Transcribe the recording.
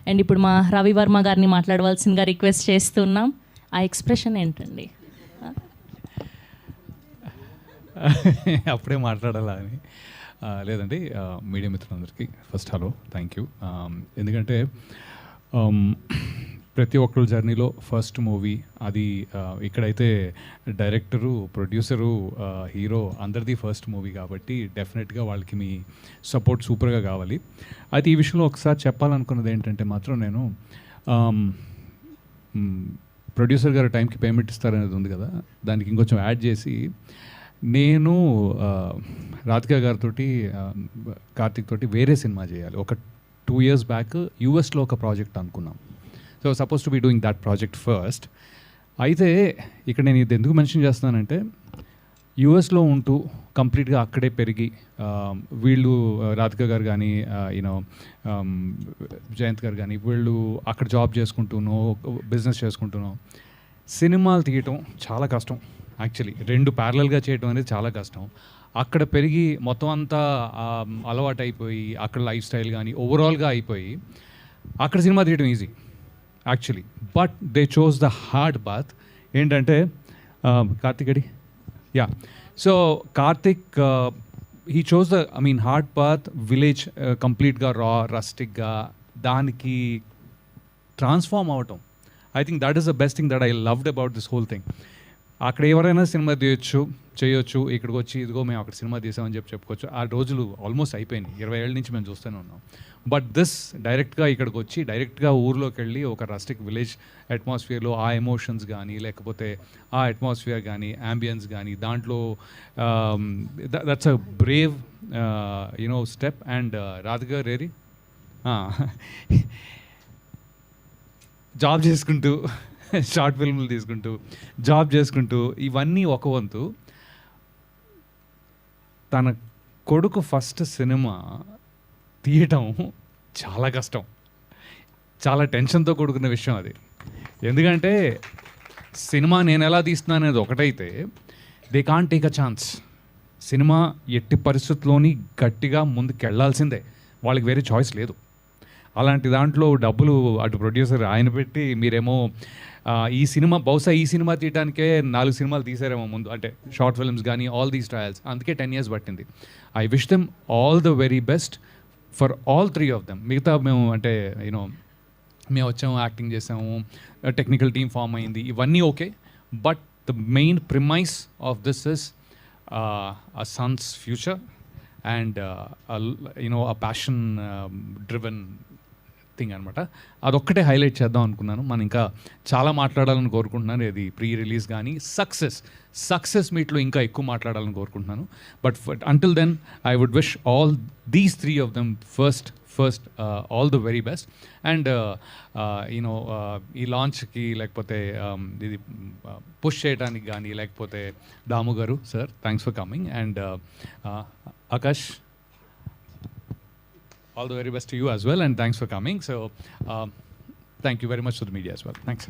And ఇప్పుడు మా రవి వర్మ గారిని మాట్లాడవలసిందిగా రిక్వెస్ట్ చేస్తున్నాం. ఆ ఎక్స్ప్రెషన్ ఏంటండి? అప్పుడే మాట్లాడాలా అని లేదండి. మీడియా మిత్రులందరికీ ఫస్ట్ హలో, థ్యాంక్ యూ. ఎందుకంటే ప్రతి ఒక్కరి జర్నీలో ఫస్ట్ మూవీ అది. ఇక్కడైతే డైరెక్టరు, ప్రొడ్యూసరు, హీరో అందరిది ఫస్ట్ మూవీ కాబట్టి డెఫినెట్గా వాళ్ళకి మీ సపోర్ట్ సూపర్గా కావాలి. అయితే ఈ విషయంలో ఒకసారి చెప్పాలనుకున్నది ఏంటంటే మాత్రం నేను ప్రొడ్యూసర్ గారు టైంకి పేమెంట్ ఇస్తారనేది ఉంది కదా, దానికి ఇంకొంచెం యాడ్ చేసి నేను రాధికా గారితో, కార్తిక్ తోటి వేరే సినిమా చేయాలి. ఒక 2 years బ్యాక్ యూఎస్లో ఒక ప్రాజెక్ట్ అనుకున్నాం. So suppose to be doing that project first. అయితే ఇక్కడ నేను ఇది ఎందుకు మెన్షన్ చేస్తున్నానంటే, యూఎస్లో ఉంటూ కంప్లీట్గా అక్కడే పెరిగి వీళ్ళు రాధికా గారు కానీ యూనో జయంత్ గారు కానీ వీళ్ళు అక్కడ జాబ్ చేసుకుంటూనో బిజినెస్ చేసుకుంటూనో సినిమాలు తీయటం చాలా కష్టం. యాక్చువల్లీ 2 ప్యారలల్గా చేయడం అనేది చాలా కష్టం. అక్కడ పెరిగి మొత్తం అంతా అలవాటు అయిపోయి అక్కడ లైఫ్ స్టైల్ కానీ ఓవరాల్గా అయిపోయి అక్కడ సినిమా తీయడం easy actually. But they chose the hard path. ఏంటంటే కార్తిక్ అడి yeah so Karthik he chose the hard path. Village కంప్లీట్గా రా రస్టిక్గా దానికి ట్రాన్స్ఫార్మ్ అవటం. I think that is the best thing that I loved about this whole thing. అక్కడ ఎవరైనా cinema చేయొచ్చు, ఇక్కడికి వచ్చి ఇదిగో మేము అక్కడ సినిమా తీసామని చెప్పుకోవచ్చు. ఆ రోజులు ఆల్మోస్ట్ అయిపోయినాయి. 20 ఏళ్ళ నుంచి మేము చూస్తూనే ఉన్నాం. బట్ దిస్ డైరెక్ట్గా ఇక్కడికి వచ్చి డైరెక్ట్గా ఊర్లోకి వెళ్ళి ఒక రస్టిక్ విలేజ్ అట్మాస్ఫియర్లో ఆ ఎమోషన్స్ కానీ లేకపోతే ఆ అట్మాస్ఫియర్ కానీ యాంబియన్స్ కానీ దాంట్లో that's a brave you know step. And Radhika రేరి జాబ్ చేసుకుంటూ షార్ట్ ఫిల్మ్లు తీసుకుంటూ జాబ్ చేసుకుంటూ ఇవన్నీ ఒక వంతు. తన కొడుకు ఫస్ట్ సినిమా తీయటం చాలా కష్టం, చాలా టెన్షన్తో కూడుకున్న విషయం అది. ఎందుకంటే సినిమా నేను ఎలా తీస్తున్నాను అనేది ఒకటైతే they can't take a chance. Cinema ఎట్టి పరిస్థితుల్లోని గట్టిగా ముందుకెళ్లాల్సిందే, వాళ్ళకి వేరే చాయిస్ లేదు. అలాంటి దాంట్లో డబ్బులు అటు ప్రొడ్యూసర్ ఆయన పెట్టి మీరేమో ఈ సినిమా బహుశా ఈ సినిమా తీయడానికే 4 సినిమాలు తీసారేమో ముందు, అంటే షార్ట్ ఫిల్మ్స్ కానీ ఆల్ దీస్ ట్రయల్స్. అందుకే 10 years పట్టింది. I wish them all the very best for all 3 of them. మిగతా మేము అంటే యూనో మేము వచ్చాము, యాక్టింగ్ చేసాము, టెక్నికల్ టీమ్ ఫామ్ అయింది, ఇవన్నీ okay. But the main premise of this is a Sons future and you know a passion driven thing అనమాట. అదొక్కటే హైలైట్ చేద్దాం అనుకున్నాను. మనం ఇంకా చాలా మాట్లాడాలని కోరుకుంటున్నాను. ఇది ప్రీ రిలీజ్ కానీ సక్సెస్ మీట్లో ఇంకా ఎక్కువ మాట్లాడాలని కోరుకుంటున్నాను. But until then I would wish all these 3 of them first all the very best. And you know ఈ లాంచ్కి లేకపోతే ఇది పుష్ చేయడానికి కానీ లేకపోతే దాము గారు sir thanks for coming. And Akash, all the very best to you as well, and thanks for coming. So thank you very much to the media as well. Thanks.